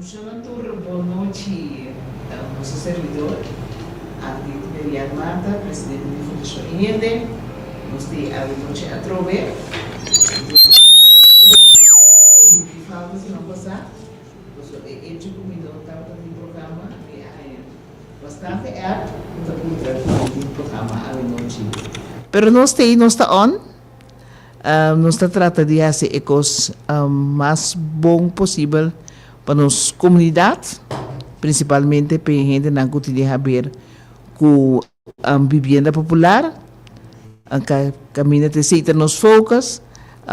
Senador, boa noite ao nosso servidor, a Maria Marta, presidente da Fundação INED, nós temos a noite a trover. Se falta, se não passar, eu te convido a estar no programa, bastante app, então no programa à noite. Pero nós está on, nós está tratando de fazer ecos mais bom possível para nossa comunidade, principalmente para a gente que tem a ver com a vivienda popular, que caminha de ser nos focos,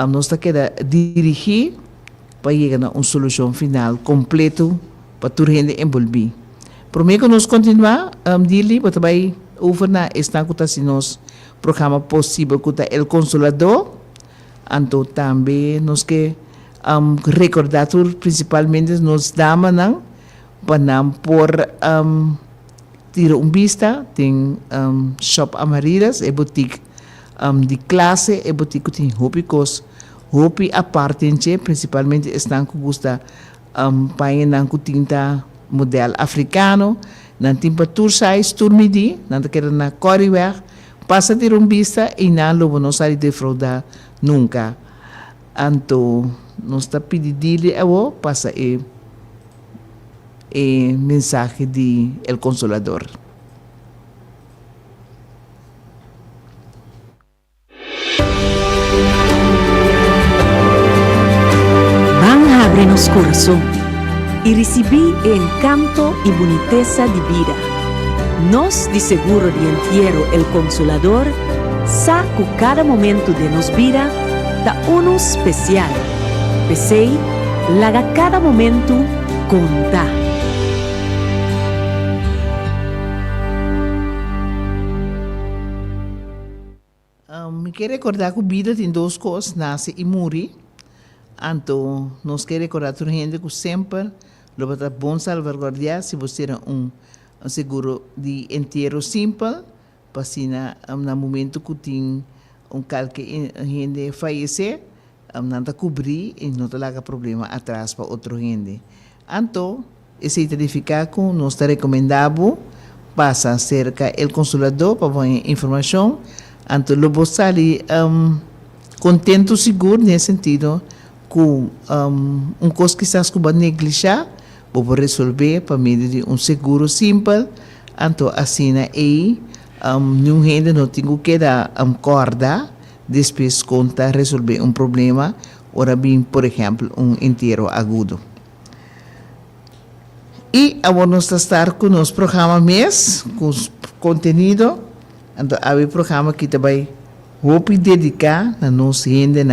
nós está querendo dirigir para chegar a uma solução final completa para toda a gente envolvida. Por mim, que nós continuar, dili, para também over na esta nosso programa possível com o Consolador, então também nós que recordar principalmente nos damas não para por tirar vista tem shop Amaridas e boutique de classe e boutique tem hobbycos hobby apartente principalmente estão que gosta país não que tinta modelo africano não tem para tour size tour midi não quer na corriwer passa tirar vista e não lobo não sai defraudar nunca então nós está pedindo a passa mensagem de El Consolador. Van abre nos coração e recebi encanto e boniteza de vida. Nós de seguro de entierro El Consolador saco cada momento de nos vida da uno especial. Pensei, laga cada momento conta. Me quero recordar que a vida tem duas coisas, nasce e morre. Então, nós queremos recordar a gente que sempre lo é bom salvaguardar se você tem seguro de enterro simples, para se no momento que tem qualquer gente falecer, não está cobrir e não está problema atrás para outro gente. Então, esse certificado nós está recomendado passa cerca do consolador para ver informação. Então, logo sai contento seguro nesse sentido que coisa que estás com negligenciar vou resolver para meio de seguro simples. Então, assim aí, não gente não tem que dar corda depois conta resolver problema, ora bem, por exemplo, enterro agudo. E agora nós estamos com o nosso programa mês, com conteúdo, então há um programa que também vou dedicar a nossa gente,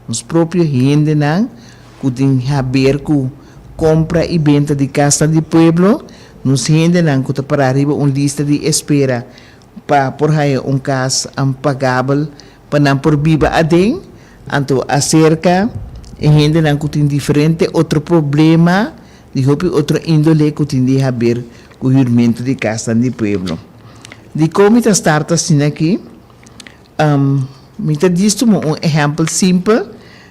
nos próprios gente, que tem a ver com compra e venda de casa de pueblo, nos gente que está para arriba uma lista de espera para por aí caso pagável para não por viva adem, então acerca gente não tem diferente outro problema de outro índole que tem a ver com o jurmento de casa de pueblo. De como está starta assim aqui, me está dito exemplo simples,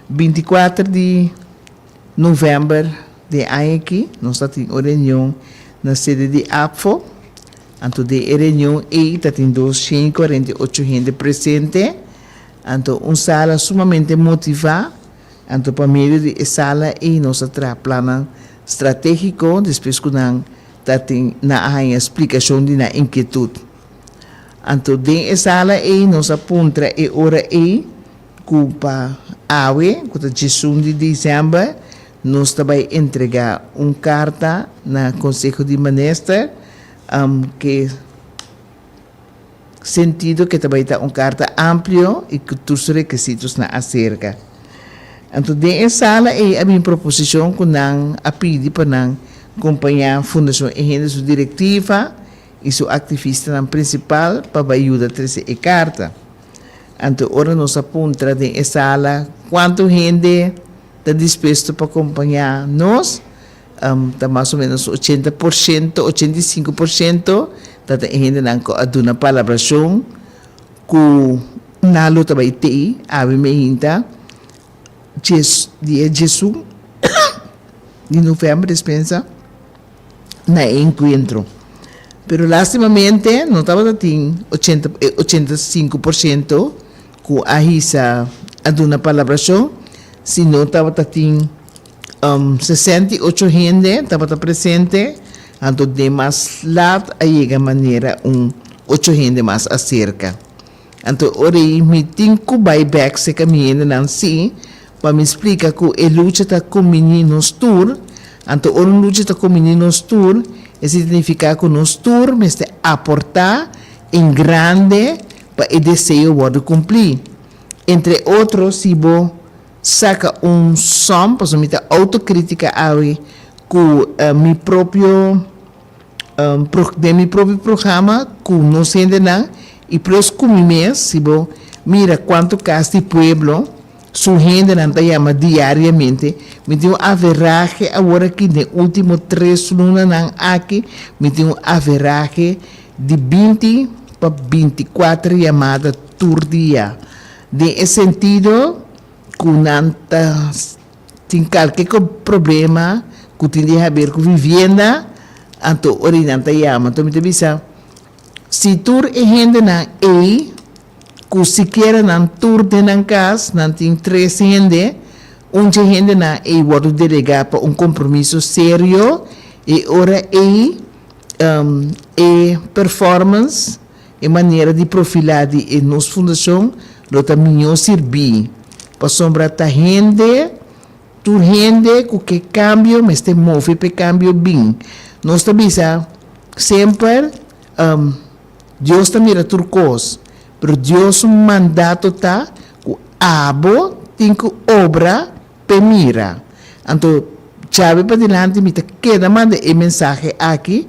24 de novembro de ano aqui, nós temos uma reunião na sede de APFO, então de reunião aí está tendo 248 gente presente. Então, uma sala sumamente motivada, então, para meio de sala, e nós plano estratégico, depois que nós temos na explicação de na inquietude. Então, de sala, e nós aponta e hora e, para AWE, que é 16 de dezembro, nós também entregar uma carta na Conselho de Ministros, que sentido que também está uma carta ampla e que todos os requisitos na acerca. Então, dentro sala é a minha proposição que não a pedir para não acompanhar a Fundação e sua diretiva e sua ativista principal para ajudar a trazer a carta. Então, agora nós apontamos dentro sala quanto gente está disposto para acompanhar nós, está mais ou menos 80%, 85%, dat gente não aduna palabração que nalo também tem, a mim ainda, Jesus de novembro, dispensa, na encuentro. Pero lastimamente, não estava tem 85% com a risa a uma palabração, sino estava tem 68 gente, estava presente, então demais lado a chega maneira 8 gente mais acerca. Então, ora me tinco buyback se caminha não sim, para me explicar que a luta está com meninos tour, então a luta está com meninos tour, significa que nós tour mas aportar em grande para o desejo poder cumprir. Entre outros, se você saca som, para me autocrítica com meu próprio de meu próprio programa, com nós ainda não, e plus com mês, se você mira quanto casa de pueblo, sua gente não está chama diariamente, me tem average agora que nos últimos 3 lunas aqui, me tem average de 20 para 24 chamadas por dia. De sentido, que não tem qualquer problema que tem a ver com vivenda, então, orienta chama. Então, me avisa, se tu é gente na que sequer não tur de na casa, não tem 3 gente, gente na pode delegar para compromisso sério, e ora performance, maneira de profilar de nossa fundação, lo também servir para sombra ta gente, tu gente que cambio, mas te move para cambio bem. Nós também sempre Deus também mira turcos, pero Deus mandato tá que abo tem que obra pe mira. Então, chave para delante me queda manda a mensagem aqui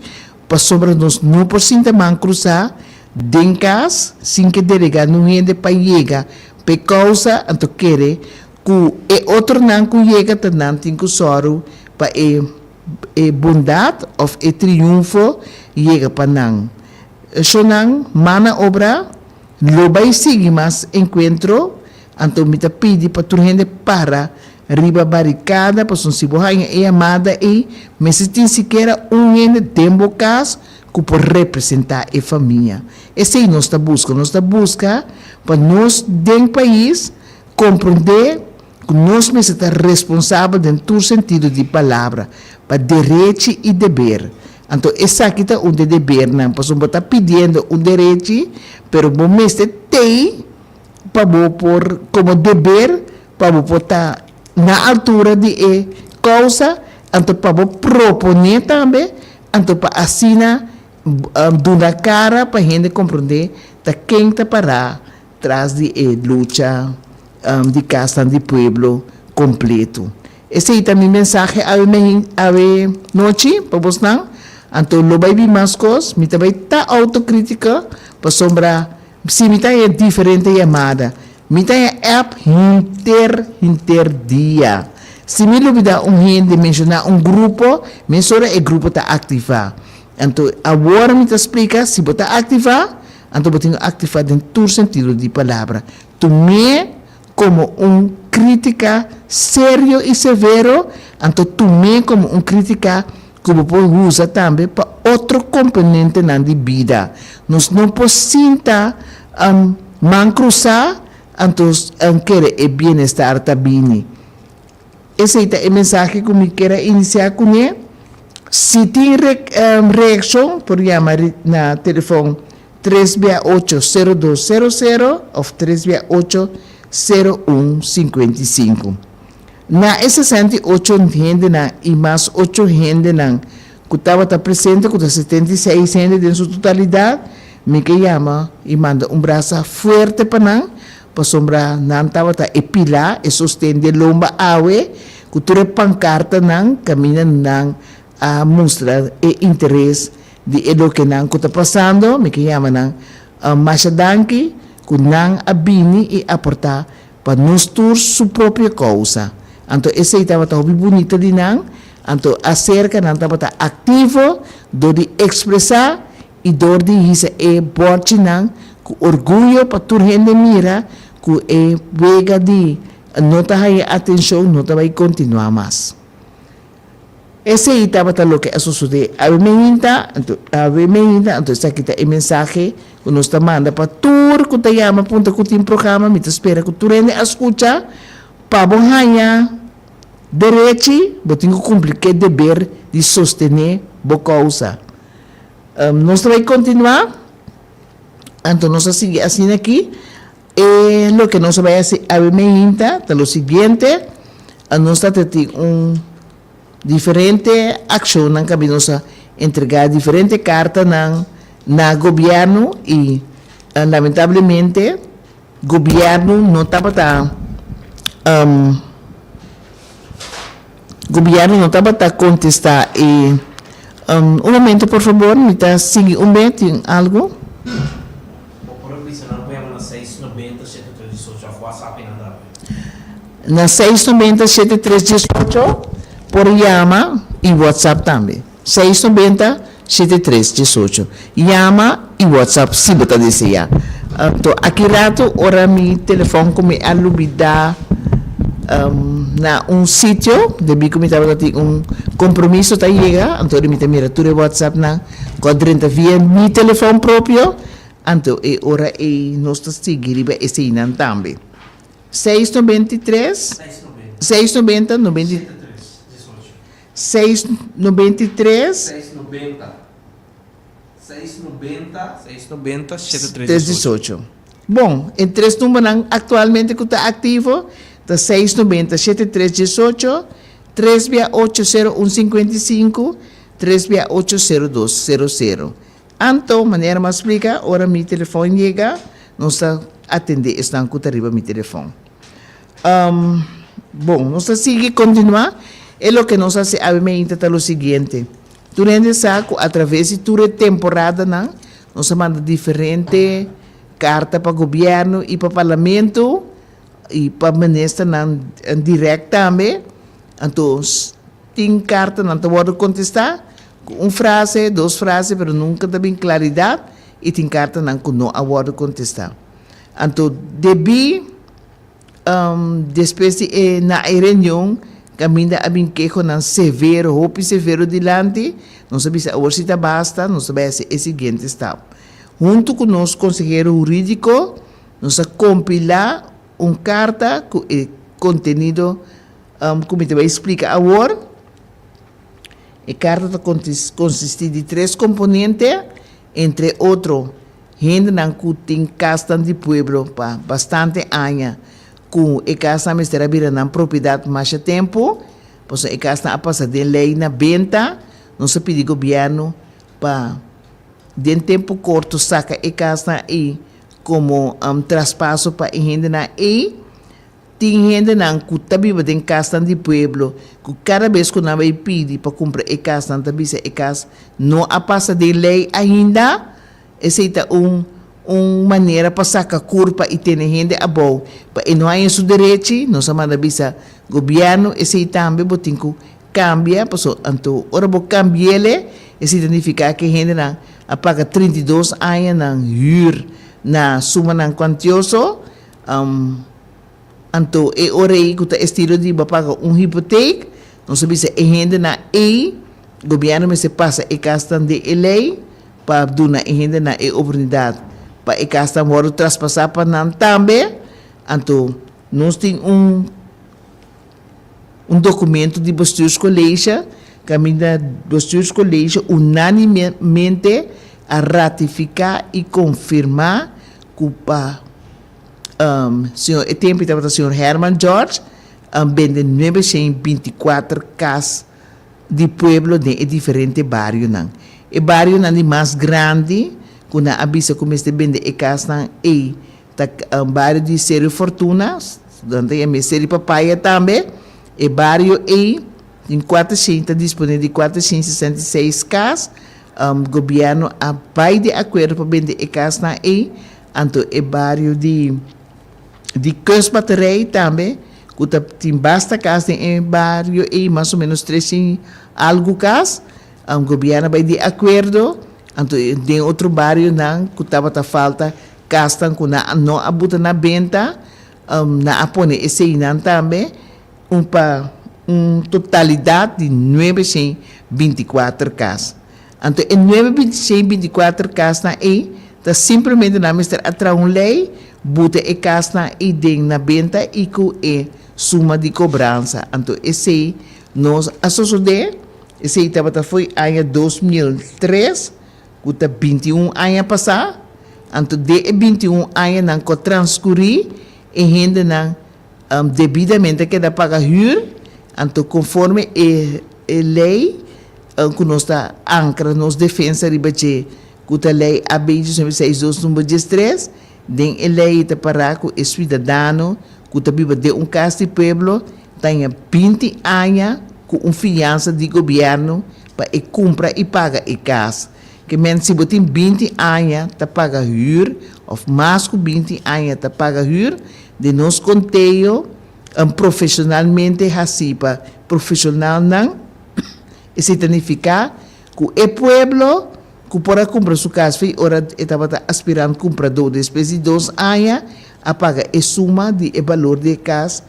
para sobre nós não por sinta man cruzar dencas sem que delegar não gente para chegar pe causa então querer que outro não que chega também tem que soro para bondade ou triunfo chega para não. So nang mana obra, lobay sige mas encuentro, anto mita pidi pa turhende para riba barricada, pa son sibuhay e amada mesitin siquiera ende tempo cas que por representar a família. Esse nós está busca para nós den país compreender que nós mesmos está responsável dentro do sentido de palavra, para direito e dever. Então, essa aqui está um dever, não, porque você está pedindo direito, pero você tem para por como dever, para estar na altura de causa, então para proponer também, então para assinar, dar cara para a gente compreender que quem está para trás de luta de casa de pueblo completo. Esse aí também mensagem a noite para você. Então, lo vai mais coisas, me também tá autocrítica, para sombra, se me tá diferente chamada, me tá app dia. Se me lubida gente mencionar grupo, me sora grupo tá ativar. Então, agora me tá explica, se você tá ativar, então você tem que ativar em todo sentido de palavra. Tu me como crítica sério e severo, então tu me como crítica como pode usar também para outro componente na vida. Nós não podemos man cruzar, então querer o bem-estar também. Esse é o mensagem que eu quero iniciar com ele. Se tem reação, por chamar na telefone 368-0200 ou 368-0155. Na esse 68 gente e mais 8 gente que estava presente, com 76 gente em sua totalidade, me que chama e manda braço forte para sombra não estava epilar e sustende lomba awe, que tu pancarta caminha a mostrar interesse de lo que está passando, me que chama machadanki, que abini e aportar para nos tur sua própria causa. Então, esse estava bem bonito de nang, então acerca não estava ativo, do de expressar e do de isso é borte nang, com orgulho para tu gente mira, que é vega de não tá aí atenção, não tá vai continuar mais. Ese estaba lo que sucede. A ver, entonces aquí está el mensaje que nos está manda para tour que te llama, punto que tem programa, me te espera que tu rende a escucha, para bonhanha, derecho, eu tenho que cumprir que dever de sostener a causa. Nós vamos continuar, então nós vamos seguir assim aqui, lo que nós vamos fazer a ver, é o seguinte, nós vamos ter diferente ação na cabeça entregar diferente carta na governo e lamentavelmente governo não estava governo não estava a contestar e momento por favor me está seguindo tem algo Por provisional põe na 690 738 já WhatsApp na 690 7318 por llama e WhatsApp também. 690-7318. Llama e WhatsApp se você deseja. Então, aqui rato, ora mi telefone como alubida na sítio, debi que me estava tendo compromisso tá chega, então me mira tudo WhatsApp na quadrante via mi telefone próprio, então é ora e nós seguir esse inan também. 693 690 90 693 690 Bom, em três números atualmente que está ativo, está 690 7318 3680155 3680200. Então, maneira mais explica, ora meu telefone chega, nós atender estão com arriba meu telefone. Bom, nós seguir continuar. É o que nós fazemos é o seguinte. Durante saco, através de toda a temporada, nós mandamos diferentes cartas para o governo e para o parlamento e para o ministro direto também. Então, tem carta não pode contestar uma frase, duas frases, mas nunca tem claridade e tem carta que não pode contestar. Então, depois de na reunião, caminha a queijo nan severo, hopi severo dilante, não sabe se a orcita basta, não sabe se é o seguinte estado. Junto com o nosso consejero jurídico, nós compilar uma carta com o contenido, como te vai explicar agora. A carta consiste de 3 componentes, entre outros, gente que tem casa de pueblo para bastante anos, com a casa me estará virando propriedade mais tempo, pois a casa a passar de lei na venda, não se pede governo para de tempo curto saca a casa e como traspasso para a gente na e tem gente na que também tem casa de pueblo, que cada vez que não vai pedir para comprar a casa, também se a casa não a passa de lei ainda, essa é maneira para sacar culpa e ter gente a boa. E não há em seu direito, não se manda bisa governo, esse também tem que cambiar, então, ora vou cambiar ele, isso significa que a gente não paga 32 anos na hur, na suma na quantioso, então, é hora aí que o estilo de pagar hipoteca, não se bisa a gente na governo me se passa a casa de lei, para dar a gente na oportunidade. Para a casa mora traspassar para não também, então nós temos documento de Bostos Colégio, que a Bostos Colégio unanimemente a ratificar e confirmar que o senhor Herman George vende 924 casas de pueblo de diferentes bairros. O bairro é mais grande, quando avisa como este vende a casa e bairro de Sério Fortuna, onde é Sério Papaya também, e bairro e tem 400, disponível de 466 casas, governo vai de acordo para vender a casa e então é bairro de Cusbaterei também, que tem basta casa em bairro e mais ou menos 300 algo casas, governo vai de acordo. Então, tem outro bairro que estava falta casa que não abuta na venda, na apone esse também, totalidad de 924 casas. Então, em 924 casas na tá simplesmente na mister atra lei, buta e casa na den na venda e com suma de cobrança. Então, esse nós associamos, esse foi ano 2003, que tá 21 anos passado. Então, de 21 anos não que transcorrer e ainda não devidamente que da paga huur. Então, conforme a lei, que nós está ancra nos defesa ribache, que a lei AB 62 número 13, den a lei está para que o cidadão que vive de caso de pueblo tenha 20 anos com fiança de governo para comprar e pagar a casa. Que men se botem 20 anos tá paga huur, ou mais que 20 anos tá paga huur, de nos conteio profissionalmente hasipa profissional não, e significa que o pueblo que para comprar sua casa foi hora estava aspirando comprador depois de 2 anos a pagar a suma de valor de casa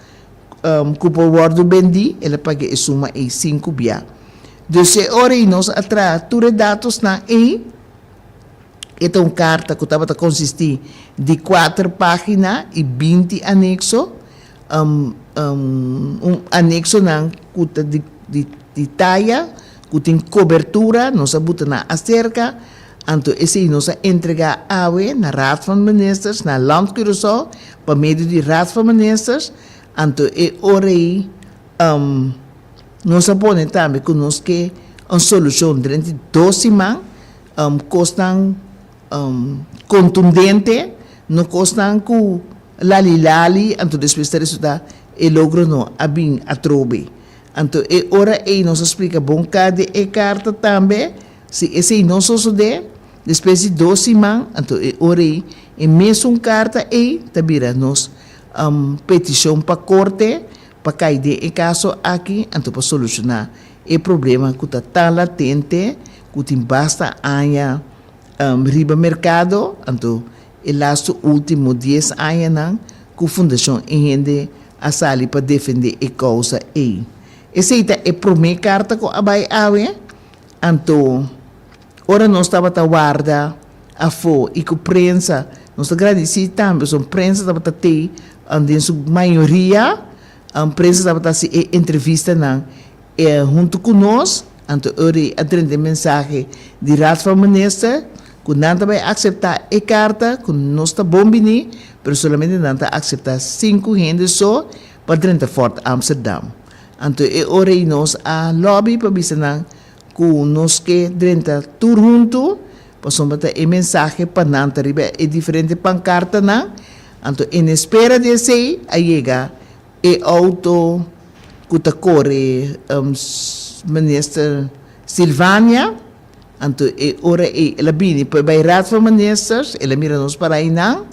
que por guardo bendi, ela paga a suma e 5 bia. Dus ora nós atrás todos dados na esta carta que estava a consistir de 4 páginas e 20 anexos, anexo não que de talla, que tem cobertura, nós abuta na acerca, então esse nós entrega ave na Raad van Ministers, na Land Curaçao, para meio de Raad van Ministers, então ora nós sabemos também que nós que uma solução durante 12 semanas custam contundente, não custam com lali, então depois de resultado e logro não abin a trobe. Então ora nós explica bom cada carta também, se esse não sucede, depois de 12 semanas, então ora mesmo carta também nós petição para corte para cair de caso aqui, então para solucionar o problema que está tão latente, que tem basta anos riba mercado, então o último 10 anos que a fundação entende a sair para defender a causa aí. Essa é a primeira carta que abai ave, então ora nós estava a guarda a fo e com prensa, nós agradecemos também, a prensa estava a ter, em sua maioria, a imprensa estava a entrevista junto conosco, então eu atende mensagem de Raad van Minister, que não vai aceitar a carta, que não está bom bem, mas somente não está aceitar 5 gente só para 30 Fort Amsterdam. Então eu nós a lobby para visitar que nós que 30 tour junto, para somente a mensagem para não ter diferente pancarta não. Então em espera de ser a chegar e auto que está corre minister Silvânia, então ora ela vem para o Raad van Ministers, ela mira nos para aí não,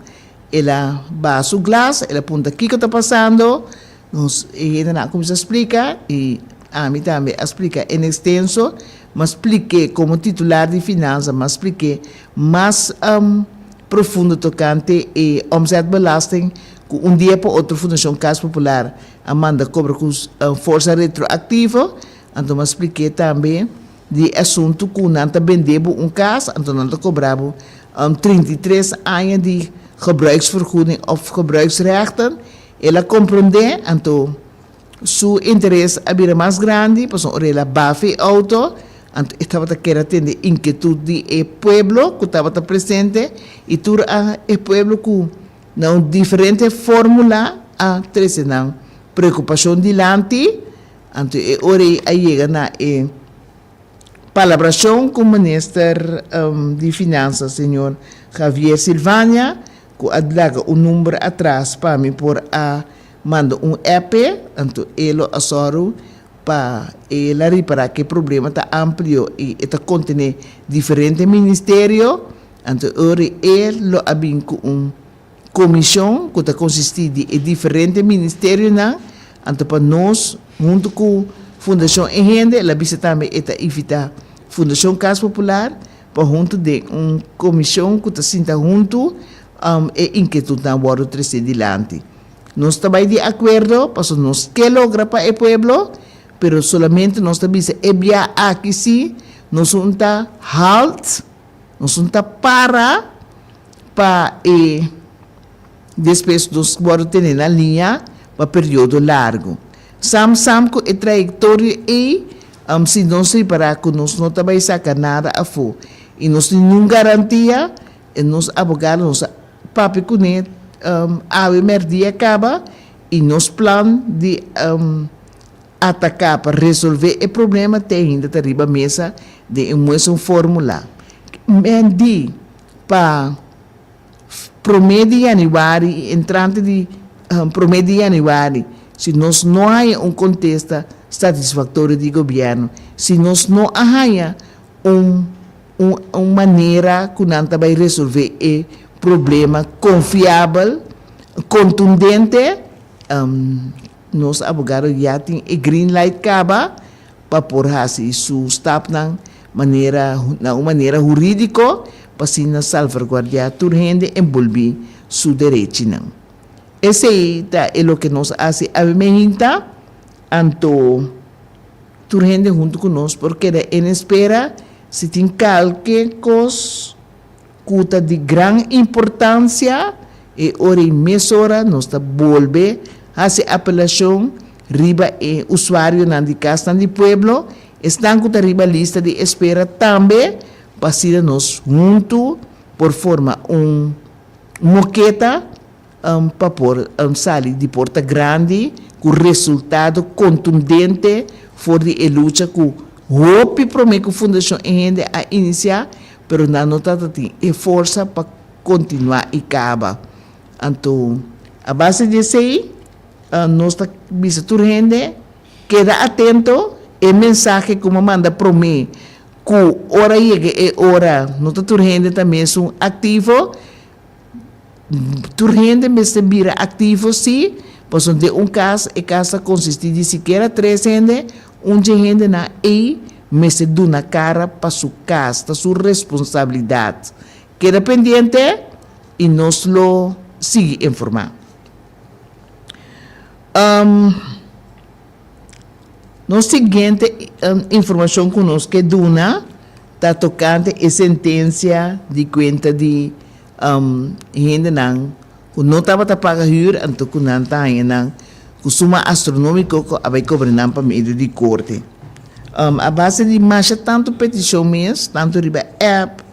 ela vai a sua glass, ela aponta aqui que está passando, nós ainda começa a explicar e a mim também explica em extenso, mas expliquei como titular de finanças, mas expliquei mais profundo tocante e omzetbelasting que dia para outro Fundação Casa Popular Amanda cobra com força retroativa, então mas expliquei também de assunto que não está vendendo caso, então não está cobrado 33 anos de gebruiksvergoeding of gebruiksrechten. Ela compreende, então seu interesse é mais grande, por ela bafe auto, então estava a querer atender inquietude do pueblo que estava presente e tudo o pueblo que não diferente fórmula a trazer não preocupação dilante, então ora aí chega na palabração com o ministro de Finanças, senhor Javier Silvânia, que adlaga número atrás para mim por manda app, então ele assoro para ele reparar que o problema está amplo e está contém diferentes ministérios, então ele lo abin com comissão que está consistida de diferentes ministérios, então para nós, junto com a Fundação Enrende, ela bisa também está evitar Fundação Casa Popular, para junto de uma comissão que está senta junto e inquietude na hora de trazer adiante. Nós estamos de acordo, para nós que logra para o pueblo, pero solamente nós dice, ebia aqui sim, nós unta halt, nós unta para depois nós vamos ter na linha para período largo. Sam com a trajetória se nós reparar que nós não vai sacar nada a fora e nós não garantia e nós abogados nós papi com a merdia acaba e nos plano de atacar para resolver o problema tem ainda arriba a mesa de uma fórmula. Mendi para promedio de januário, entrante de promedio de januário, se nós não há contexto satisfatório do governo, se nós não há uma maneira que não vai resolver o problema confiável, contundente, nós abogados já tem a green light caba para pôr assim su stop na uma maneira jurídica para assim salvaguardar a gente envolver su direito não. Esse é o que nós fazemos a gente anto gente junto conosco porque em espera se tem qualquer coisa que de grande importância e hora e mesora nós está volver a apelação riba e usuário na de casa de pueblo estão com a riba lista de espera também para ser nós junto por forma moqueta para pôr sair de porta grande com resultado contundente for de luta com hope promete que a fundação ainda a iniciar pero na nota tem força para continuar e acaba então a base disso aí nós está visitando gente queda atento e mensagem como manda para mim que hora chega e hora nós está gente também são ativo tu gente me se vira ativo sim pois de caso e casa consiste de sequer 3 gente gente na e me se dá na cara para sua casa, sua responsabilidade. Queda pendiente e nós lo sigue informar. No seguinte informação que nós que duna está tocante a sentença de conta de gente não que não estava a pagar huur então que não está não que suma astronômico que vai cobrar para meio de corte. A base de marcha tanto petição mesmo, tanto riba app,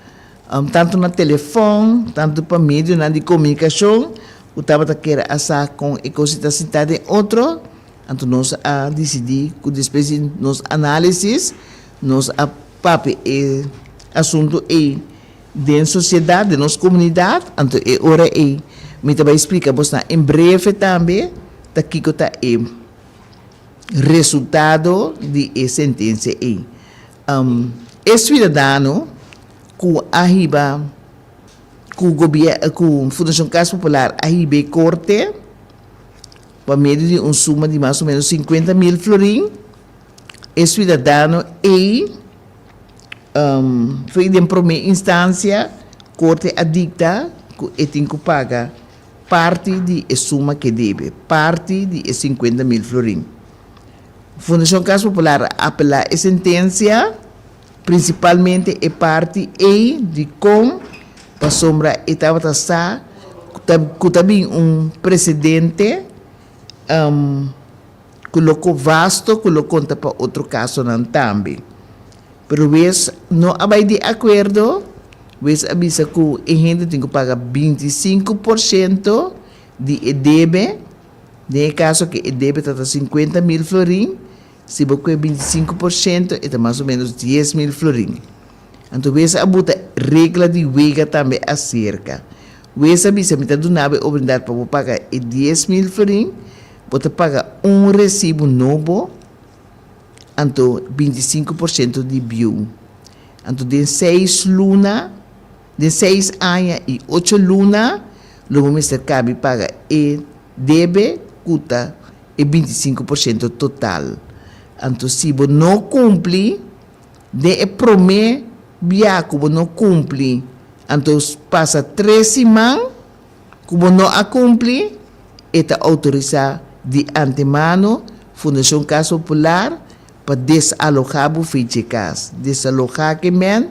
tanto na telefone, tanto para meio de comunicação, o estava a querer assar com a coisa cidade outro, então nós a decidir que depois de nos análises, nós a papi e assunto e da sociedade, de nossa comunidade, então é hora e me também explica você em breve também, daqui que está resultado de sentença aí. É cidadão que arriba que o governo, que a Fundação Casa Popular arriba corte para meio de suma de mais ou menos 50 mil florim. É cidadão e foi em primeira instância corte adicta que tem que pagar parte de suma que deve, parte de 50 mil florim. Fundação Casa Popular apela a sentença, principalmente a parte E de com para sombra estava taxar que também precedente colocou vasto, colocou para outro caso não também. Pero vez não vai de acordo, vez avisa que a gente tem que pagar 25% de deve. No caso que deve estar 50 mil florim, se você 25%, é mais ou menos 10 mil florim. Então, essa a buta regra de wega também acerca. Essa bisa me do nave obrigado para pagar 10 mil florim, você paga recibo novo, então 25% de bio. Então, de 6 luna, de 6 anos e 8 luna, logo me cabe paga e deve custa e 25% total. Então, se você não cumpre, de promete via que você não cumpre, então passa 3 semanas que você não cumpre, está autorizado de antemano, Fundação Casa Popular, para desalojar o feito de casa. Desalojar que men,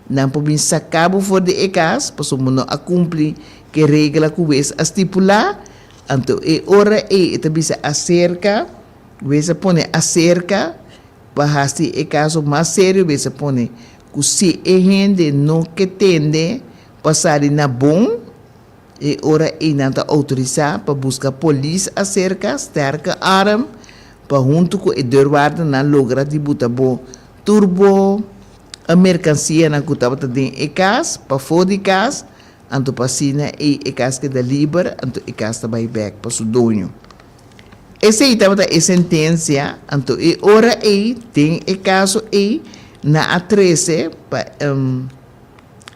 não pode sacar o fora de casa, para o mundo a cumprir que regra que o estipular. Então, hora também se acerca, se põe acerca, para se é caso mais sério, se põe que se a gente não que tende passar na bom, e hora não está autorizado para buscar polícia acerca, cerca arma, para junto com o deurguarda na logra de botar bom turbo, a mercancia na que estava dentro de casa, para fora de casa, anto passina e casa que dá livre, anto e casa também back para o dono. Essa aí estava a sentença, anto e hora aí tem o caso aí na A13 para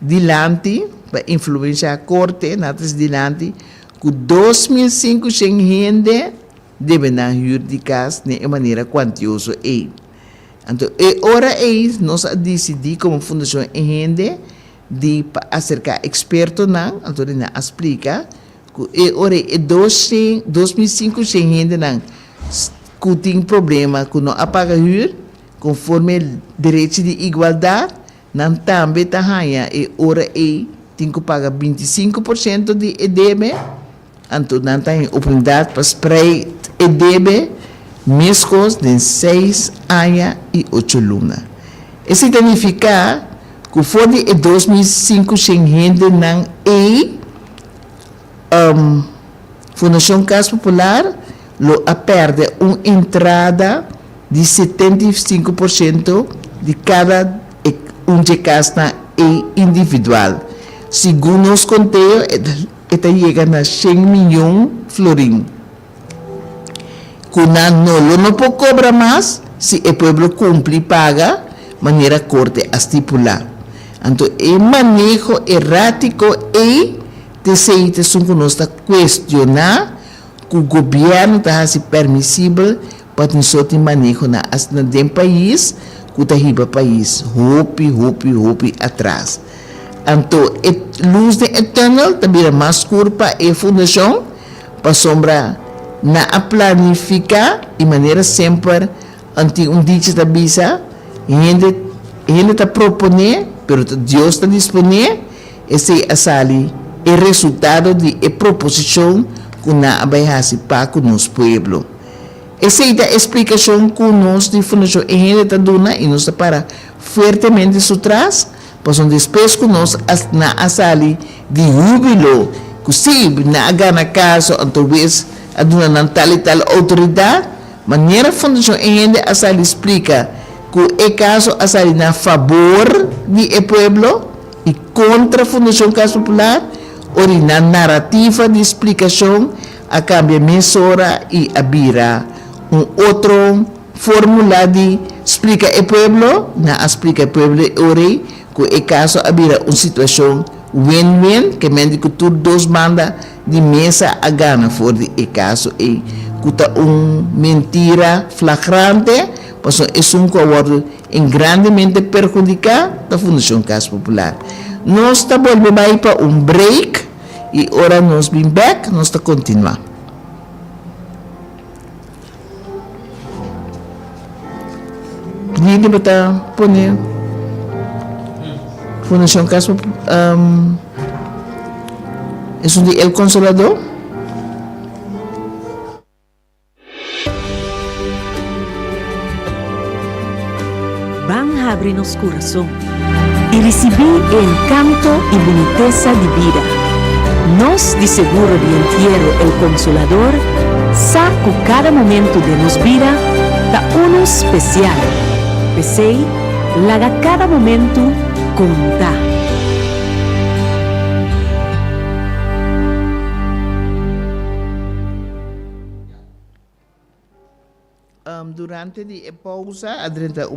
dilante, para influenciar a corte, na A13 dilante, que 2005 sem gente deve na jurídicas de maneira quantiosa aí. Então, e hora aí nós decidimos como fundação em gente de acercar experto não, então na explica que ora é 2005 sem gente não que tem problema que não apaga juro conforme direito de igualdade não também tá ganha e ora é tem que pagar 25% de EDB então não tem oportunidade para spray EDB mescos de 6 anos e 8 lunas. Isso significa que foi de 2005 sem gente não Fundação Casa Popular lo a perde uma entrada de 75% de cada de casa individual. Segundo os conteios, esta chega a 100 milhões florim. Kuna não pode cobrar mais se o povo cumpre e paga maneira corte a estipular. Então, o manejo errático e decisão que nós está questionar que o governo está se permissível para nós ter manejo na do país que está riba país hopi atrás. Então, a luz de eterno também é mais curta e fundação para sombra na a planificar de maneira sempre ante dia da bisa ele está proponer pero Deus está disponível esse asali é resultado de proposição que na abaixo para com nosso povo. Essa é a explicação que nós de fundação ele está dando e nós para fortemente isso traz pois depois que nós na asali de júbilo que se na gana caso talvez a dona tal autoridade maneira fundação ele asali explica que é caso asali na favor de povo e contra a Fundação Casa Popular ou na narrativa de explicação a cambia mesura e abira outro fórmula de explica o povo na explica o povo ori que é caso abira uma situação win-win que médico tudo dos manda de mesa a gana for de caso e que mentira flagrante pois é acordo em grandemente perjudicar a Fundação Casa Popular. Nós estamos voltando para break e agora nós vamos back, nós estamos continuar. Hindi ba ta poner Fundação Casa Popular es de El Consolador? Van a abrirnos corazón y recibir encanto y boniteza de vida. Nos de seguro de entierro el Consolador saco cada momento de nos vida da uno especial. Pesei, laga cada momento conta. Durante a pausa, adrenta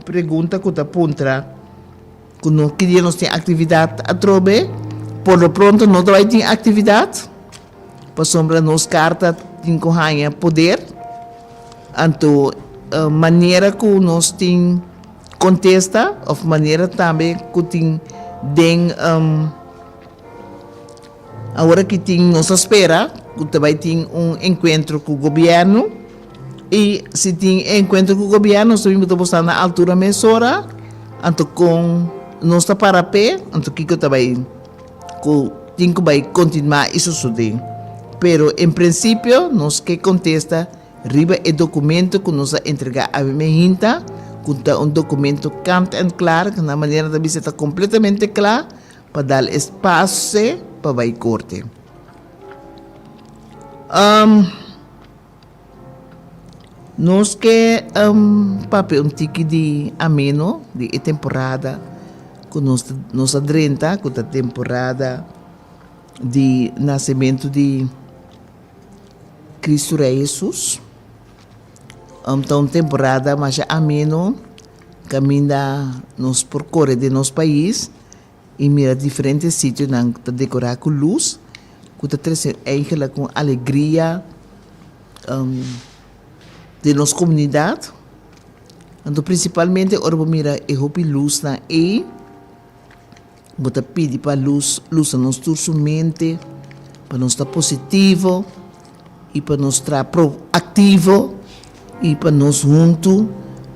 pergunta que está puntra que não queríamos ter atividade a trobe, por lo pronto não vai ter atividade, para sombra nos carta tem que poder, então maneira que nós tem contesta, ou maneira também que tem den agora que tem nos espera, que vai ter encontro com o governo E se tem encontro com o governo, nós também estamos na altura mesora, então com nossa para pé, então que eu também tem que vai continuar isso suceder. Pero em princípio, nós que contesta, riba o documento que nós entregar a mim, conta um documento cant and claro, que na maneira da visita completamente claro, para dar espaço para vai corte. Nós que papel tique de ameno de temporada com nossa drenta com a temporada de nascimento de Cristo Rei Jesus. Então temporada mais ameno caminha nos percorre de nosso país e mira diferentes sítios na decorar com luz, com a trazer ela com alegria de nossa comunidade. Então, principalmente, ora mira e hopi luz na bota pedir para luz a nossa mente, para nós estar positivo e para nós estar proativo e para nós juntos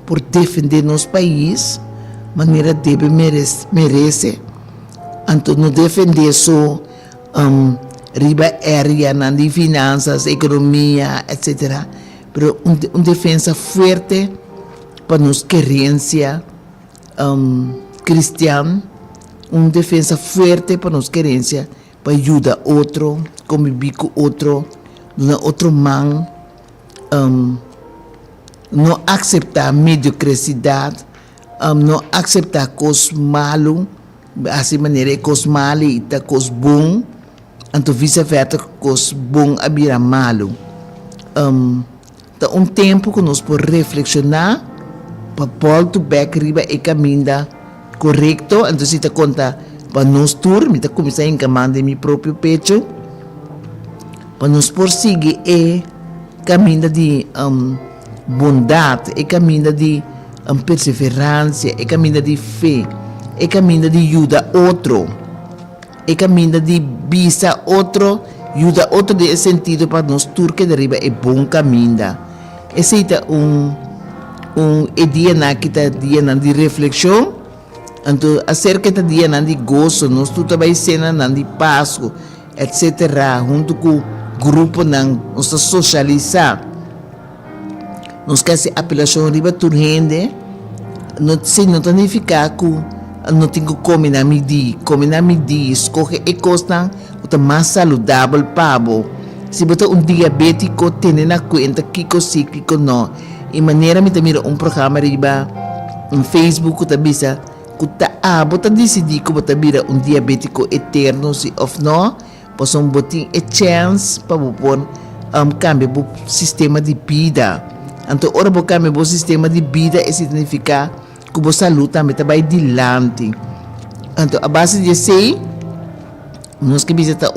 por defender nosso país, maneira deve merece. Então, não defender só riba área na de finanças, economia, etc. Pero uma defesa forte para nossa querência cristã, uma defesa forte para nossa querência para ajudar outro, conviver com outro, dar outro mão, não aceitar mediocridade, não aceitar coisas malas, assim maneira coisas malas e coisas boas, então vice-versa, coisas boas a virar malo. Então, tempo que nós podemos reflexionar para voltar back riba e caminho correto. Então, se te conta para nós tour, me começar a encamar de meu próprio pecho, para nós prosseguir e caminho de bondade, e caminho de perseverança, e caminho de fé, e caminho de ajuda outro, e caminho de visa outro, ajuda outro de sentido para nós tour que deriva é bom caminho. Esse é dia na que está dia de reflexão, então acerca da dia de gozo, nós tudo vai ser de Páscoa, etc. Junto com o grupo nós socializar, nós queremos apelação riba turrende, não significa que não tem que comer na midi, escolhe e costa o mais saudável para se você diabético tem na conta que cíclico não e maneira me mira programa riba em Facebook que bisa que você decidir que você vira diabético eterno se ou não pois botin a chance para pôr cambio o sistema de vida. Então ora você cambia o sistema de vida e significa que a saúde também vai adiante. Então a base de sei nós que visita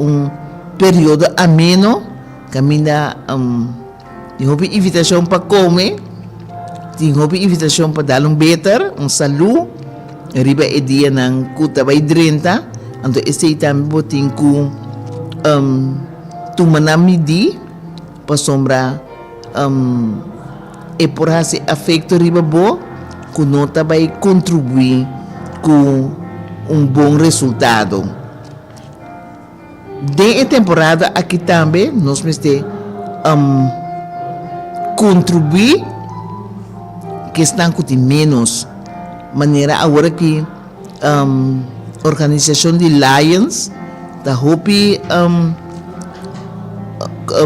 período ameno, caminha tem invitação para comer, tem invitação para dar better, saúde, riba é dia ng kuta vai 30, então esse também botin com tumanamidi, para sombra e por esse afeto riba bo, que nota vai contribuir com bom resultado. De temporada aqui também nós vamos contribuir que estão com menos maneira agora que organização de Lions da hope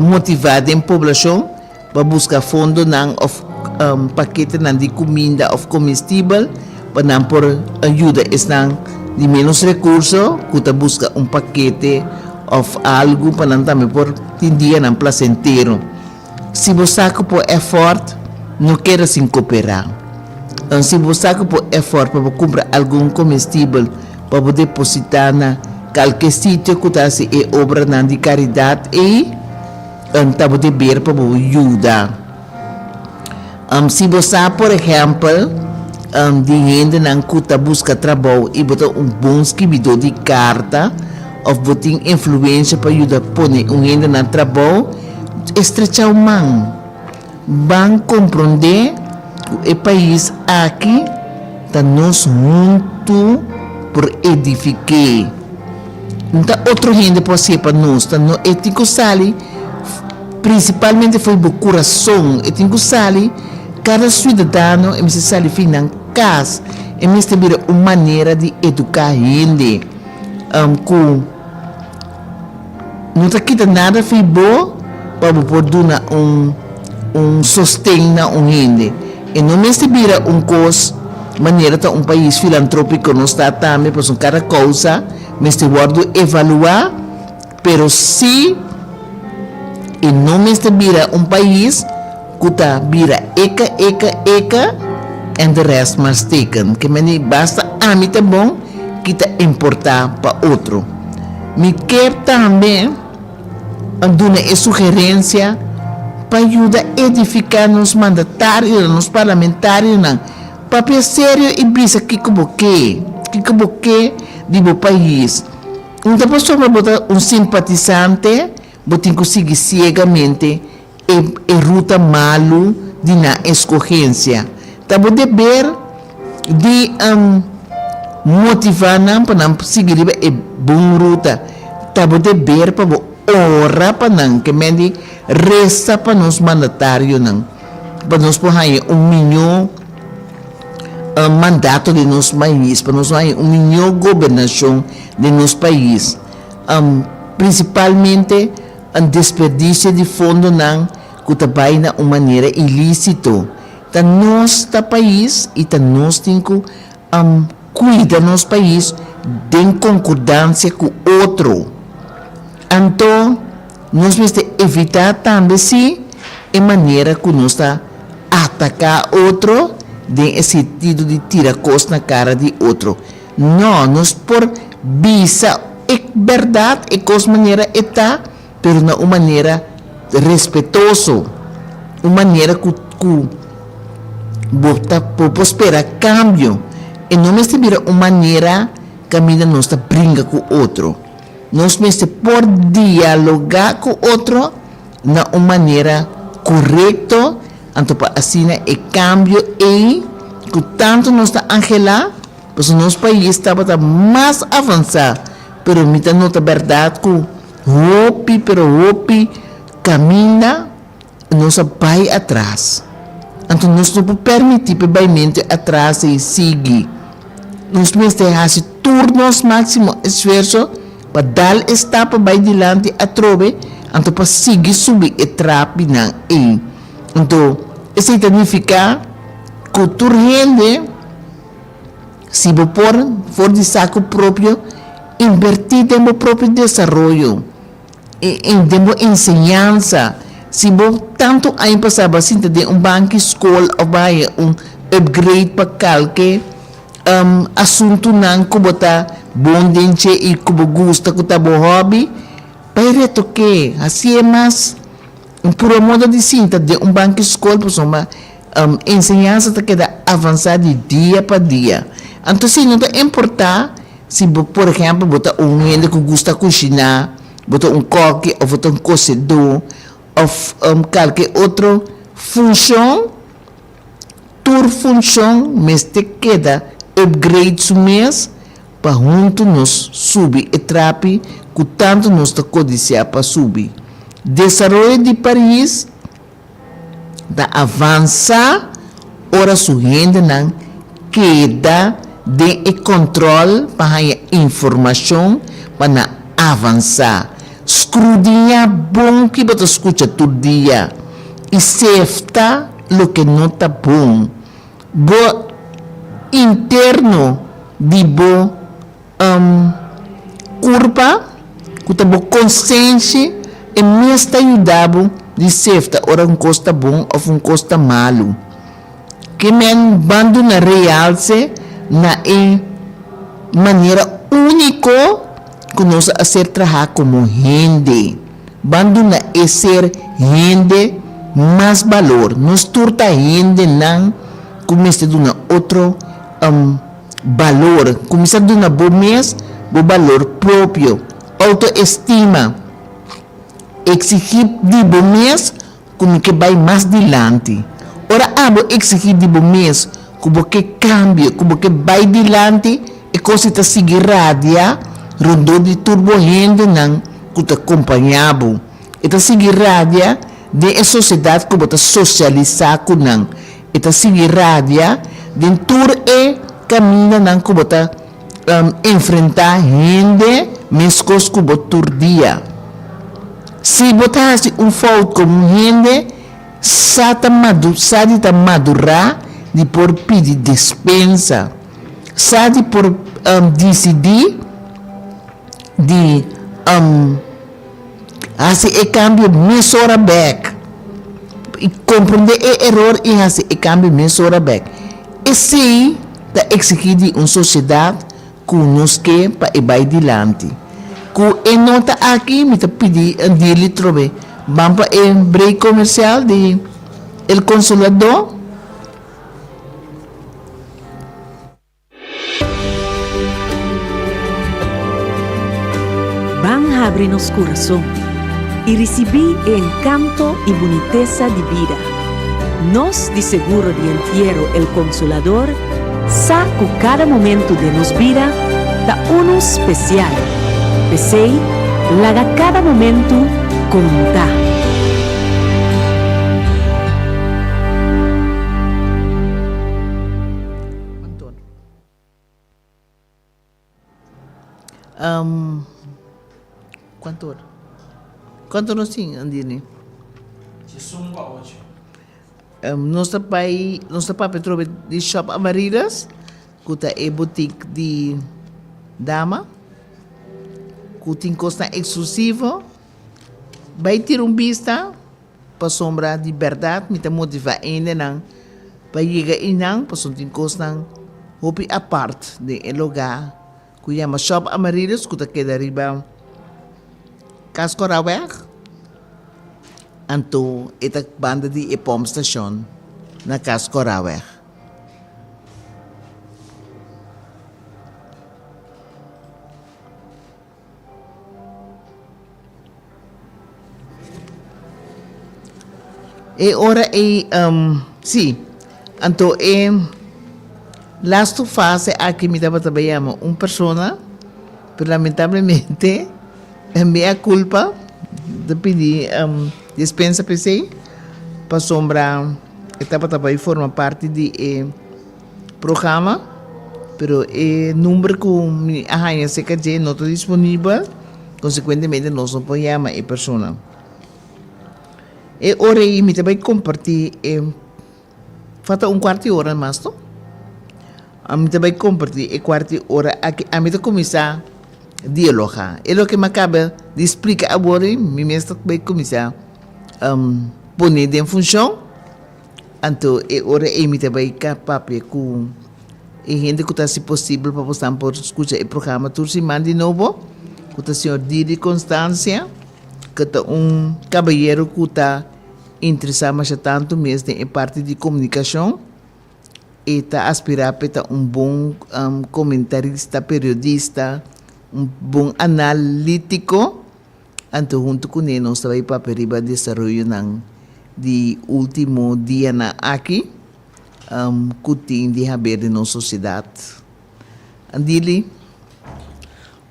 motivada em população para buscar fundo ng paquete de comida of comestível para por ajuda estão de menos recursos que busca paquete of algo para também por dia ng placentero. Se você por effort não quer assim cooperar. Se você por effort para comprar algum comestível para depositar na qualquer sítio que está se é obra de caridade e está de ver para ajudar. Se você por exemplo de gente não cuta busca trabalho e botar bom escritor de carta ou botar influência para ajudar a pôr gente no trabalho, estrechar a mão. van compreender que o país aqui está nós juntos por edificar. Então, outra gente pode ser para nós, tá no ético sali, principalmente foi o coração, ético sali, cada cidadão, e se sali finan casa, e me vira uma maneira de educar a gente, com não está quita nada foi bom para poder dar sustento a um gente, e não me vira coisa maneira de país filantrópico não está também por cada coisa me guardo evaluar pero se e não me vira país que está vira eka and the rest must taken que me basta a mim tá bom que está importar para outro me quer também dar uma sugerência para ajudar a edificar nos mandatários, nos parlamentares, papel sério e brisa que do país. Então, pessoa vai botar simpatizante, botar conseguir cegamente e ruta malo de na escorrência. Tá bom dever de motivar para seguir a boa ruta. Tá bom dever para ora para que me resta para nos mandatários para nos pôr milhão mandato de nosso país, para nós melhor governação de nosso país, principalmente desperdício de fundo que trabalha de uma maneira ilícita. Então, nosso país e nós temos que cuidar nosso país em concordância com o outro. Então, nós temos que evitar também se a maneira que nós está atacar outro de sentido de tirar coisa na cara de outro. Não, nós por visa é verdade, é coisa maneira está, pero na uma maneira respeitosa, uma maneira que bota por esperar cambio. E não me vira uma maneira que a vida nós brinca com o outro. Nós me por dialogar com o outro na uma maneira correta, então para assim é cambio e que tanto nós está angelar, pois nosso país estava mais avançado, pero mita não é verdade que hopi caminha, nós vai atrás. Então nós não podemos permitir que atrás e seguir. Nós temos que fazer turnos máximo esforço para dar etapa para adiante a trove, então para seguir subir e trape na e. Então, isso significa que tu rende, se você for de saco próprio, invertir no próprio desenvolvimento, em ensinança. Se você tanto aí passava assim de banco escola ou vai upgrade para qualquer assunto não que você bom dente e que você gosta que tá bom hobby, para que assim é mais por modo de cinta de banco escola por uma ensinança que queda avançar de dia para dia. Então se não é importar se por exemplo botar gente que gosta cozinhar, botar coque ou botar cozedor ou qualquer outra função, toda função, mas te queda upgrade su mês para junto nos subir e trape que tanto nos está codiciar para subir. Desenvolvimento de país da avançar, ora su gente não queda de controle para a informação para avançar. Escrudinha bom que você escuta todo dia e sefta lo que não está bom. Bo interno de bo curva que está bo consciência e me está ajudando de sefta ora costa bom ou costa malo. Que men bando na realce na maneira única que nós a ser trabalhar como gente. Bando na ser gente mais valor. Nós turta gente não começa a dar outro valor. Começa a dar bom mês, bom valor próprio. Autoestima. Exigir de bom mês como que vai mais adiante. Ora, abo exigir de bom mês, como que cambia, como que vai adiante, e coisa está seguir rádia, rondou de turbo rende, não, que está acompanhado. E está seguir rádia, de a sociedade como está socializar com não. E está seguir rádia, de tur e caminha não, como está enfrentar rende, mescos como tur dia. Se botasse foto como rende, sata madurar de por pedir dispensa, sabe por decidir de fazer o câmbio mesora back e compreender o erro e fazer o câmbio mesora back. E se está exigindo uma sociedade que nos quer para ir adiante. Que nota aqui me está pedindo um dele trobe. Vamos para o break comercial de El Consolador. Van a abrirnos corazón y recibir encanto y boniteza de vida. Nos de seguro de entierro el Consolador saco cada momento de nos vida da uno especial. Pesei, laga cada momento contar. Quanto nós tínhamos, Andine? Sumba 8. Nós para Petrobras de Shop Amarillas, que é boutique de dama, que tem custa exclusivo, vai ter vista para sombra de verdade, me motivar ainda não, para chegar em não, para sombra tem custa hopi a parte de lugar, que chama Shop Amarillas, que queda arriba Cascoraweg. Anto ita banda di Epom Station na Cascoraweg. E ora sì, anto last fase aqui me estava trabalhando uma pessoa, pero lamentavelmente é minha culpa de pedir dispensa PC para sombra estava também forma parte de programa, pero o número que me arranha se que não está disponível, consequentemente nós não podemos a pessoa. E ora aí me também compartilhar falta quarto de hora mais não? Me também compartilhar quarto de hora aqui a mim começar dialogar. É o que me acaba de explicar agora, me mesmo vai começar pôr em função. Então, é hora que me também capaz com a gente que está se possível para você por escutar o programa toda semana de novo, que está o senhor Didi Constância, que está cabalheiro que está interessado mais tanto mesmo em parte de comunicação e está aspirar para bom comentarista, periodista, analítico. Então, junto com ele, nós estamos para o desenvolvimento de último dia aqui, que tem de haver na sociedade. Andili?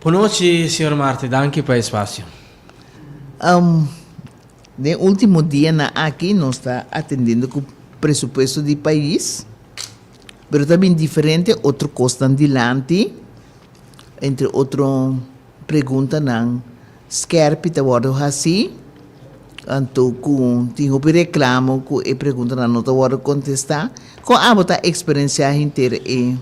Boa noite, Sr. Marte. Danke pelo espaço. No último dia aqui, nós estamos atendendo com o presupuesto do país, mas também diferente, outro custo adiante, entre outras perguntas, Skerp está word assim, então com tinha reclamo com e pergunta não está word contestar, com a botar experiência inteira e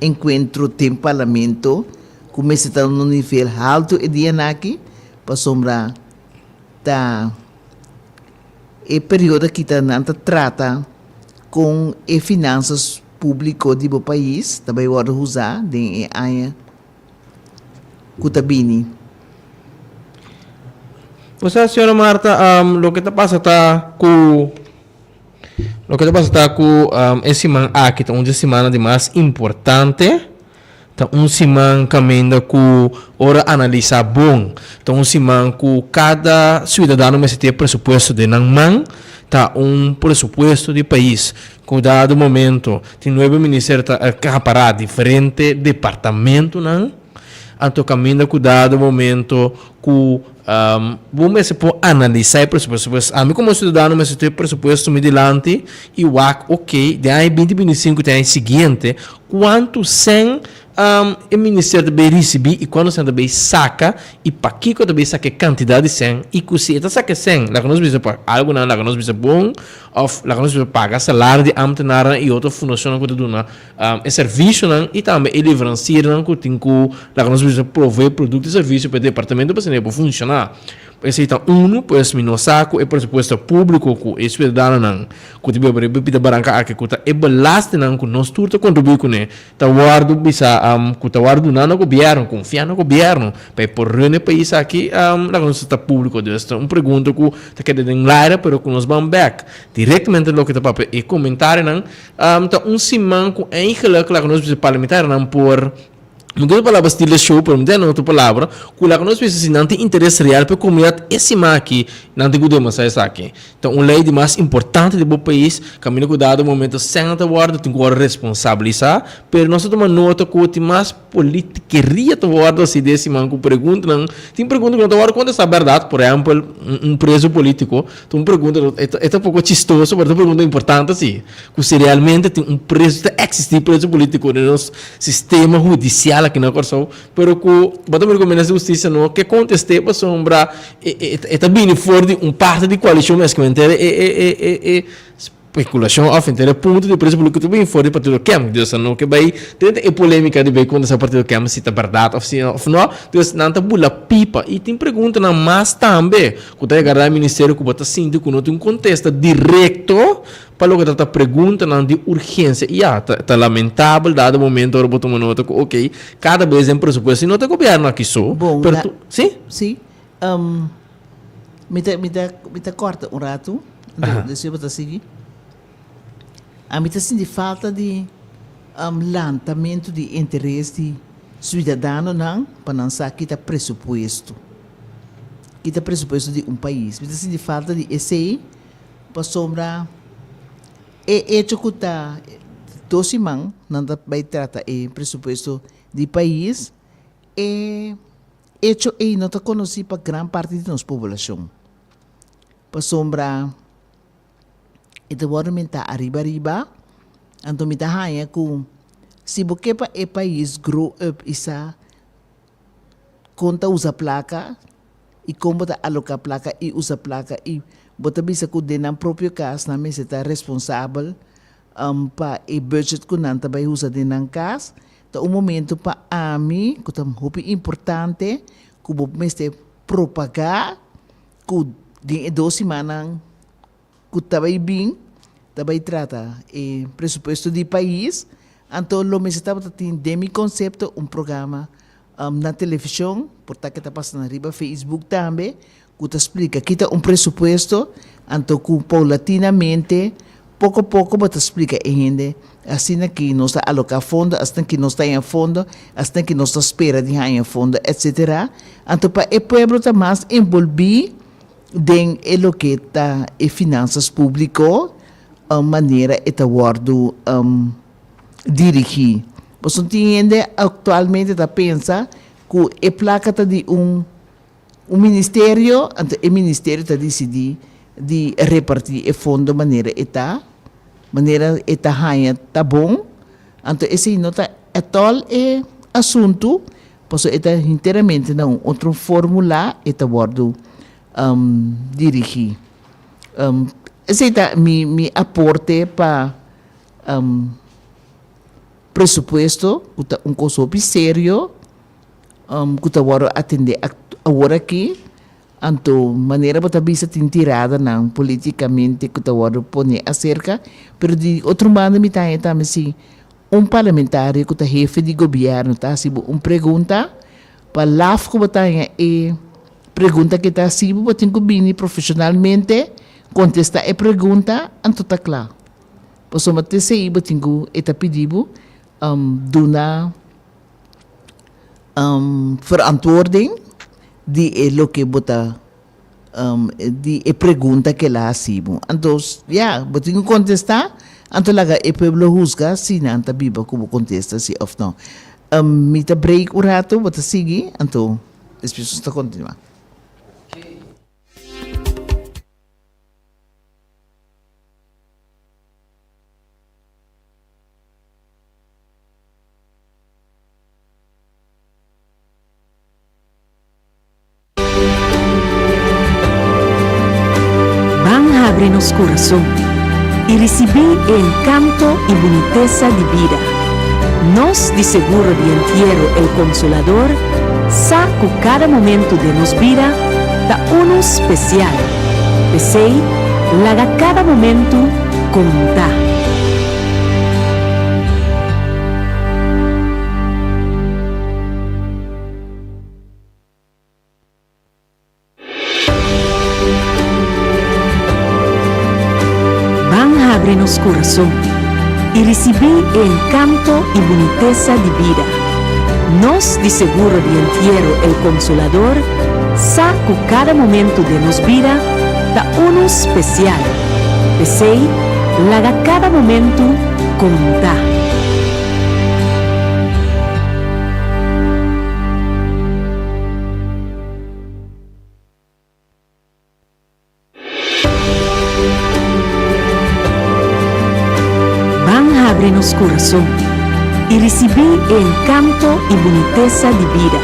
encontro tem parlamento, começa a no nível alto e dia aqui, para sombra tá e período que tá não trata com e finanças públicas do país, também word usar de a Kutabini. O sea, señora Marta, lo que te pasa está con essa semana aqui, uma semana de mais importante Então, simão caminha com ora analisar bom. Então, simão com cada cidadão mas tem pressuposto de não man, tá pressuposto de país. Com dado momento, tem 9 ministérios que parar diferente departamento não. Então, caminha com dado momento com vamos analisar o pressuposto. A mim como cidadão mas tem pressuposto me delante e o ok, de aí 2025 tem aí seguinte, quanto sem o Ministério também recebe e quando você também saca e para que também saca quantidade sem e que se está saca sem lá que nós vamos para algo não lá que nós vamos bom ou lá que nós vamos pagar salário de ambtenaar e outra função que tu dá serviço não e também ele livrancia não que tem que lá que nós vamos prover produto e serviço para o departamento para ser funcionar. Esse então pues no saco e presupuesto público com esse cidadão não que tiver bebida branca aqui que tá e belaste não que nós tudo contribuir com né tá guardo bisa que tá guardo não governo confiar no governo para por reunir país aqui lá que nós está público desta pergunta que tá querendo enlaira pero que nós vamos back diretamente lo que tá para e comentário não tá simão com eigenlijk lá que nós parlamentar não por não tem palavra estilo show, por não tem outra palavra. Quando nós pensamos não tem interesse real para a comunidade, esse aqui não tem que mostrar isso aqui. Então, uma lei de mais importante do país, caminho cuidado no momento sem a guarda, tem que responsabilizar, mas nós tomamos nota que tem mais politiqueria da guarda se desse manco pergunta, não tem pergunta que não quando é verdade, por exemplo, preso político, tem uma pergunta é um pouco chistoso, mas é uma pergunta importante assim, que se realmente tem preso, existe preso político no nosso sistema judicial aqui na Corsão, pero que botamos recomendação de justiça não que conteste para sombra e também fora de parte de coalição mas que especulação of inteira ponto de preço político também fora de partido Cam Deus não que vai ter polêmica de bem quando essa partido Cam se está verdade ou não Deus não tá bula pipa e tem pergunta na mas também quando é agarrar ministério que bota síndico não tem contesta direto para o que está pergunta não de urgência e tá lamentável dado o momento agora botamos nota ok cada vez em pressuposto se não tem governo aqui só bom sim me tá corta um rato deixa eu botar seguir a mim tá sentindo falta de lançamento de interesse de cidadão não para não saber que tá pressuposto de um país me tá sentindo falta de esse para sombra hecho que está dosimang não vai tratar o pressuposto de país hecho não está conhecido para grande parte da nossa população para sombra e de agora está arriba então me está hanya com se você para o país grow up isa conta usa placa e como está alocar placa e usa placa e bota bisa ko din ang próprio caso namin está responsável para o budget ko nanta ba usa din ang caso ta momento pa ami ko tam hopi importante ko bumeste propagar ko din dosi manang ko tabay bing tabay trata presupuesto de país anto lo me estava tin demi concepto programa na televisão porta que tá passando arriba Facebook também que te explica kita presupuesto anto que paulatinamente pouco a pouco te explica gente assim que não está alocar fundo assim que não está em fundo assim que não está espera de em fundo etc anto para o pueblo tá mais envolvido den lo que tá e finanças público maneira eta guardo dirigir você entende atualmente tá pensa que é placa tá de o ministério está decidir de repartir o fundo maneira está tá bom então esse não tá tal assunto posso está inteiramente não outro formular está guardo dirigir esse tá me aporte para pressuposto que coisa sério que tá agora atender agora aqui anto maneira para bisa tirada não politicamente que tá agora põe acerca pero de outro modo me tá também se parlamentário que tá jefe de governo tá se pergunta para lá que botar pergunta que tá se botar que bem profissionalmente contestar a pergunta anto tá claro posso mate se botar que eta pedido duna verantwoording die lo que bota die pergunta que la hacemos. Entonces, botinho contestar, entonces laga pueblo juzga si nanta biba como contesta si of no. Mita break un rato, bota sigue, entonces después está continua. Abre-nos coração e recebi encanto e boniteza de vida. Nós, de seguro de entierro, el Consolador, saco cada momento de nos vida da uno especial. Pensei, laga cada momento contar. Abre-nos coração e recebi encanto e boniteza de vida. Nós, de seguro de entierro, el Consolador, saco cada momento de nos vida da uno especial. Pensei, laga cada momento contar. Abre-nos coração e recebi encanto e boniteza de vida.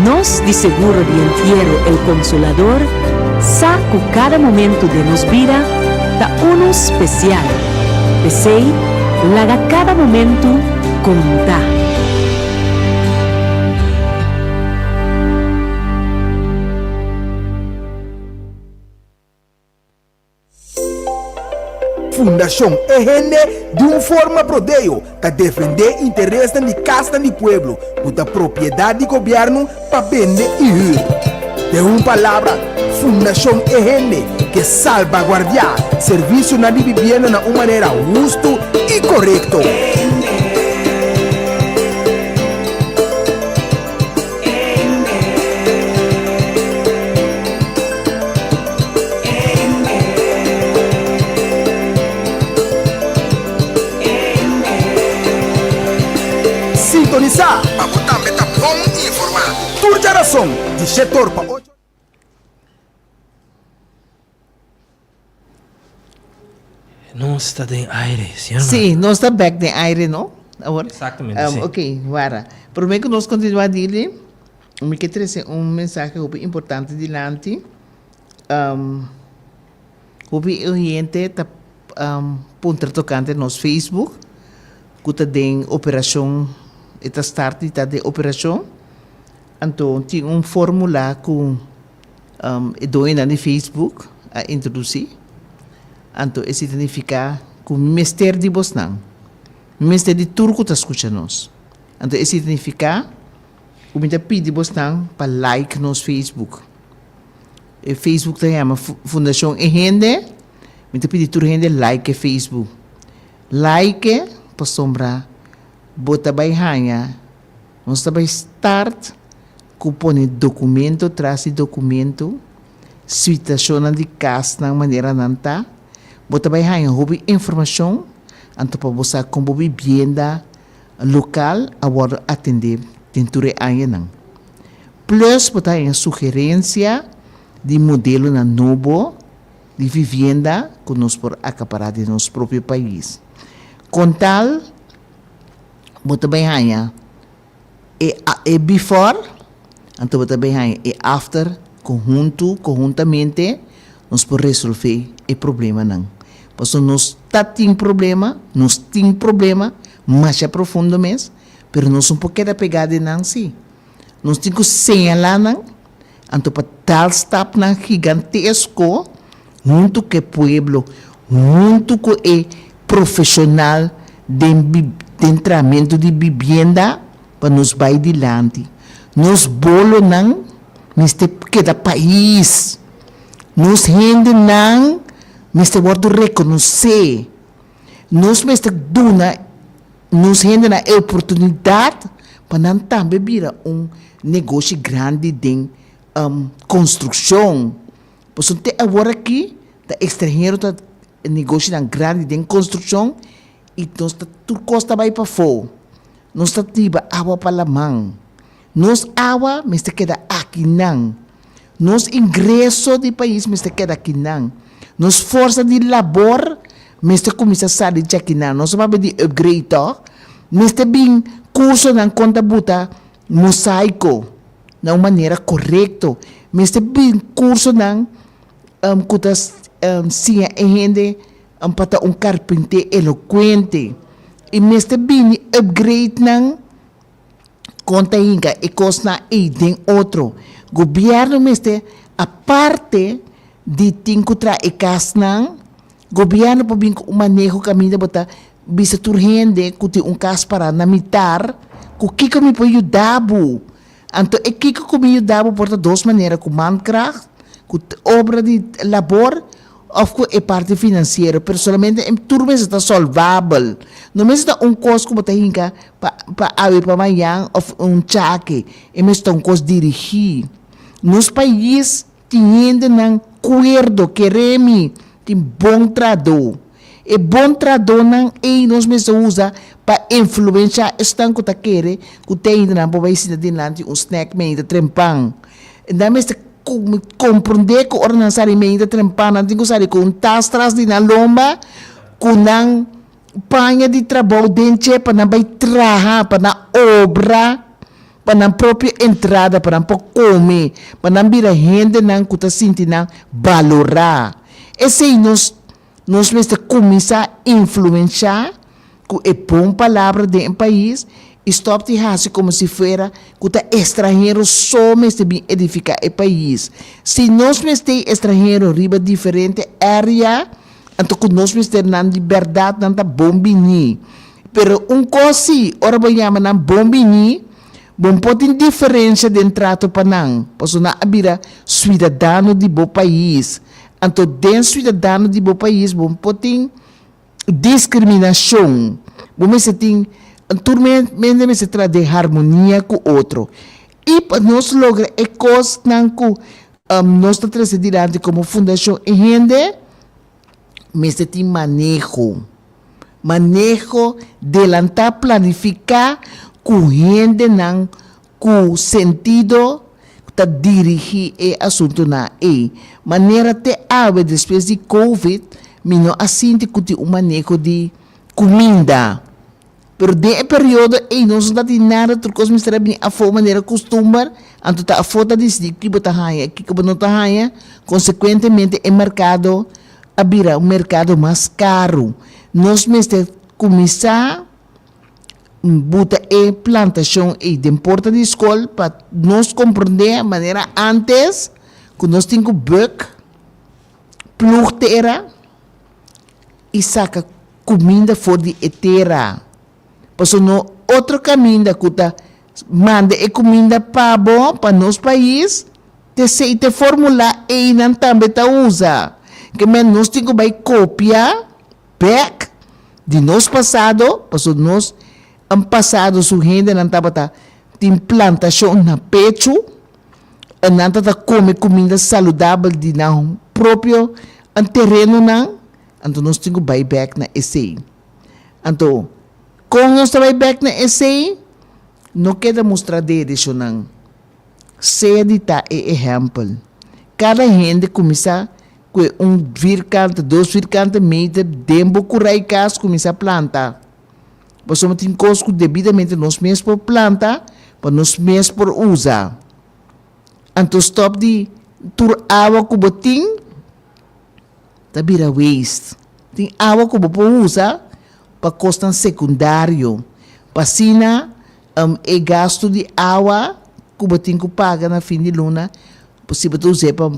Nós, de seguro de entierro, el Consolador, saco cada momento de nos vida da uno especial. Pensei, laga cada momento contar. Fundação EGN de uma forma prodeio para defender interesses de casa do pueblo, da propriedade do governo para vender e ir. De uma palavra, Fundação EGN que salvaguardia serviço na vivienda de uma maneira justa e correta. Sintonizar para botar meta bom e informar. Toda geração de setor para 8. Não está em aire, sim, irmão? Sim, nós está back de aire, não? Agora? Exatamente, sim. Ok, vara. Por mim que nós continuar dele, me quer trazer mensagem importante dilante. O gente está ponto tocante no Facebook, que está em operação, está start de operação. Então, tem formulário que doe no Facebook a introduzir. Então, isso significa que o Ministério de Bosnan, o Ministério de Turco está escutando nós. Então, isso significa que o Ministério de Bosnan para like nos Facebook. O Facebook se chama Fundação EGN, o Ministério de Turco like Facebook. Like, para sombra, bota baixanha, nós estamos start, que põe documento, traz documento, situação de casa, na maneira não está, bota baixanha, houve informação, então para você como vivienda local, agora atender dentro de ano não. Plus, bota em sugerência de modelo na novo de vivienda que nós por acaparar de nosso próprio país. Com tal, bota baixanha, e before, então bota baixanha, e after, conjuntamente, nós podemos resolver o problema não. Porque nós temos problema, mais profundo mesmo, mas nós um pouquinho pegada não sim. Nós temos que señalar não, então para tal step não gigantesco, junto com o pueblo, junto com o profissional de entramento de vivienda, para nos vai adiante. Nos bolo não, neste cada país, nos gente não, neste word reconhecer, nos mestre dona, nos gente na oportunidade para também vira negócio grande de construção. Por isso, agora aqui, o estrangeiro está negócio grande de construção e nós tudo costa vai para fora. Nós está tiba água para a mão. Nós água, mas queda aqui não. Nos ingresso do país, mas queda aqui não. Nos força de labor, mas começa a sair de aqui não. Nós vamos de upgrade, mas bem curso na conta buta mosaico, na maneira correta. Mas bem curso na kutas sia gente para carpinteiro eloquente. E mas bem upgrade na conta inga e costa e den outro. Governo meste a parte de tinkutra e kasnang governo pa bin manejo caminho bota bisa turhende kuti cas para namitar ku kiko mi po yudabu anto e kiko ko mi yudabu porta dos manera ku mankracht ku obra de labor of ku e parte financeira pero solamente em turmes está solvável no mes está costo como tá hinka pa ave pa mayang of chaque e mes está costo dirigir nos países tendo ng acordo que remi tem bom trador e bom trador não é nos mesmos usa para influenciar estão que tá querer que tem na país de lante snack meio de trempang e da mesmo compreender que ordenançar meio de trempang não tem que sair com tastras de na lomba com não panha de trabalho dentro para não vai trabalhar para na obra para na própria entrada para não comer para não vir a gente não que está sentindo valorar esse nos mesmo começar a influenciar com a boa palavra de um país e stop de raça como se fosse que está estrangeiro só mesmo bem edificar o país se nós mesmo tem estrangeiro riba diferente área então que nós mesmo tem liberdade não está bom bem pero coisa ora vai chamar não bom bem bom pode diferença de trato para não posso na abira cidadão de bom país então dentro cidadão de bom país bom pode discriminação bom se tem turmente se trata de harmonia com outro e para nós lograr é coisa não que nós está trazendo como fundação e gente mas se tem manejo delantar planificar com gente não com sentido para dirigir o assunto na maneira até ave depois de Covid não assim de que o manejo de comida pero de período não está de nada trocos mistério bem a forma maneira costumar anto tá a foto de que bota raia que não tá raia consequentemente o mercado abrirá mercado mais caro nós mesmo começar buta e plantação e de porta de escola para nós compreender a maneira antes que nós temos buck plugteira e saca comida fora de terra pois no outro caminho da cuta manda e comida para bom para nosso país te formular e não também tá usa que nós temos que copiar back de nosso passado pois nós ang passado su gente não estava tem plantação na pecho não estava come comida saudável de não próprio terreno não então nós temos que buy back na esse então com nós buy back na esse não queda mostrar de isso não se dita é exemplo cada gente começa com vircante 2 vircante meter dembo curai cas começa a plantar Nós temos coisas que devidamente nós mesmos por planta, para nós mesmos por usar. Então, stop de tur água que botin, tá vira waste. Tem água que por usar para custo secundário. Para sina, é gasto de água que botin que paga na fim de luna, possível usar para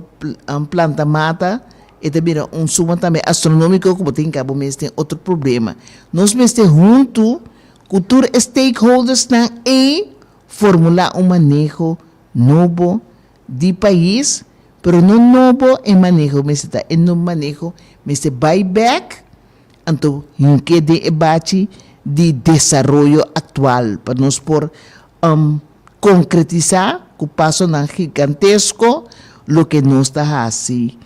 planta mata, e também suma também astronômico como tem cabo mês tem outro problema nós mês tem junto cultura stakeholders na e formular manejo novo de país pero não novo manejo mês está no manejo mês buyback então que de debate de desenvolvimento atual para nós por concretizar com passo não gigantesco lo que nós está assim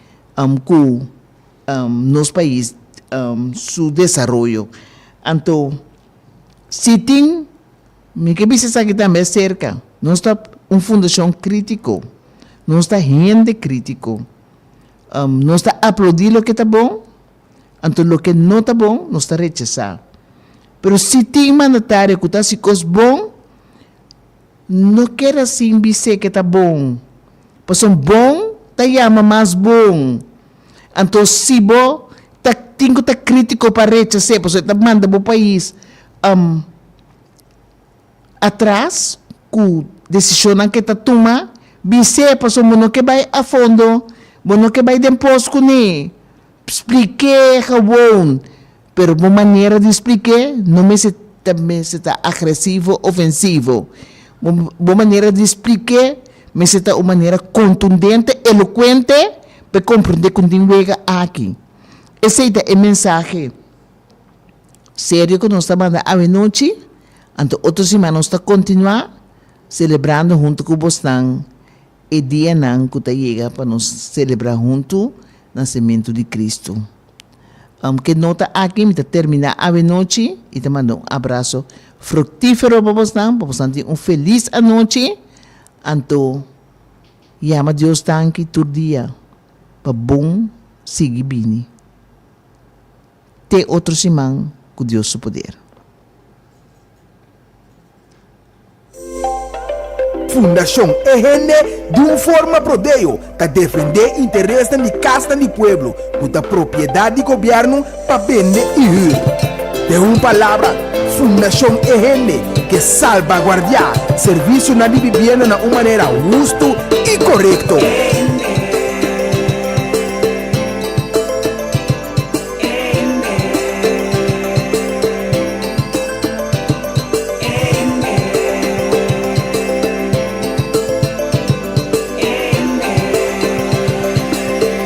com nos países su desenvolvimento. Então, se tem, me que precisa aqui também cerca, nós está fundação crítico, nós está gente crítico, nós está aplaudir o que está bom, então o que não está bom, nós está rechazar. Pero se tem mandatário que está se coisa bom, não quer assim dizer que está bom. Pois bom, está chama mais bom. Então, se bom, tem que estar crítico para rechazar, pois está manda para o país atrás, com decisão que está tomando, dizer para o mundo que vai a fundo, mundo que vai depois com ele. Expliquei, bom. Pero uma maneira de explicar não me se está agressivo, ofensivo. Uma maneira de explicar me se está uma maneira contundente, eloquente, para compreender que tem aqui. Esse é o mensagem sério que nós estamos mandando à noite. Então, outra semana nós estamos continuar celebrando junto com vocês o dia que chega para nós celebrar junto o nascimento de Cristo. Que nota aqui, me terminar a noite e te mando um abraço frutífero para vocês ter feliz noite. Então, chama Deus tanque todo dia para bom seguir bem. Te outro semana com Deus seu poder. Fundação EGN de forma prodeio para defender interesses de casa e povo, com a propriedade de governo para vender e de uma palavra, Fundação EGN que salvaguardia serviço na vivienda de uma maneira justa e correta.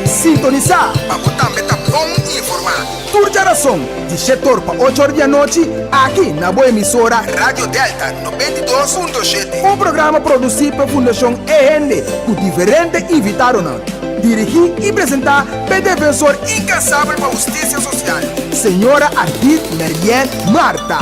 Sintonizar para botar meta bom e informado. Tour de razão, de 7 horas para 8 horas da noite, aqui na boa emissora Rádio Delta 92.7. Um programa produzido pela Fundação EGN, com diferentes invitados. Dirigir e apresentar pelo defensor incansável para a justiça social, senhora Ardit Merien Marta.